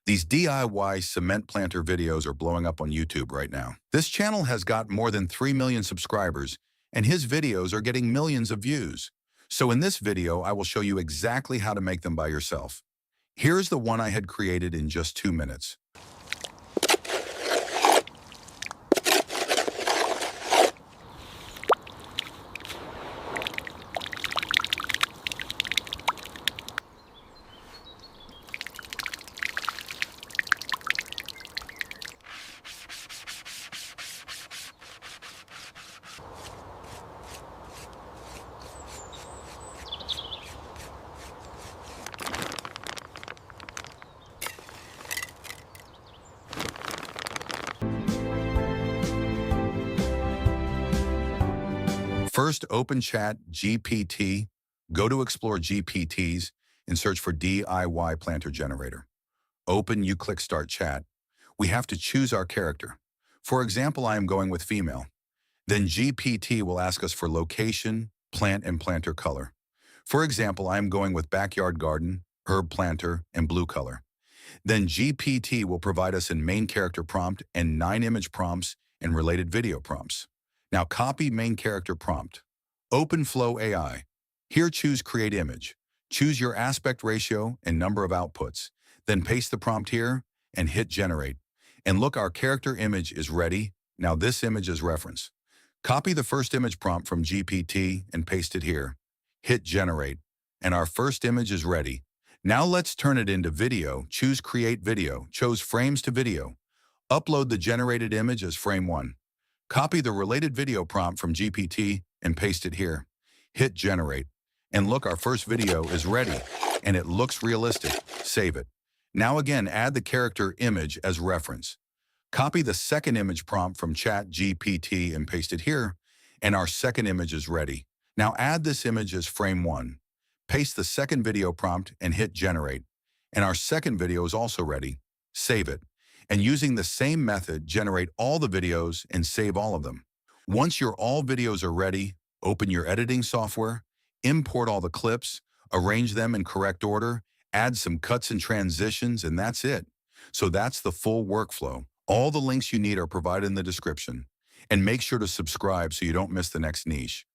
These DIY cement planter videos are blowing up on YouTube right now. This channel has got more than 3 million subscribers, and his videos are getting millions of views. So in this video, I will show you exactly how to make them by yourself. Here's the one I had created in just 2 minutes. First, open ChatGPT, go to Explore GPTs, and search for DIY planter generator. Open, you click Start Chat. We have to choose our character. For example, I am going with female. Then GPT will ask us for location, plant, and planter color. For example, I am going with backyard garden, herb planter, and blue color. Then GPT will provide us a main character prompt and 9 image prompts and related video prompts. Now copy main character prompt. Open Flow AI. Here choose Create Image. Choose your aspect ratio and number of outputs. Then paste the prompt here and hit Generate. And look, our character image is ready. Now this image is reference. Copy the first image prompt from GPT and paste it here. Hit Generate. And our first image is ready. Now let's turn it into video. Choose Create Video. Choose Frames to Video. Upload the generated image as frame 1. Copy the related video prompt from GPT and paste it here. Hit Generate. And look, our first video is ready, and it looks realistic. Save it. Now again, add the character image as reference. Copy the second image prompt from ChatGPT and paste it here, and our second image is ready. Now add this image as frame 1. Paste the second video prompt and hit Generate. And our second video is also ready. Save it. And using the same method, generate all the videos and save all of them. Once your all videos are ready, open your editing software, import all the clips, arrange them in correct order, add some cuts and transitions, and that's it. So that's the full workflow. All the links you need are provided in the description. And make sure to subscribe so you don't miss the next niche.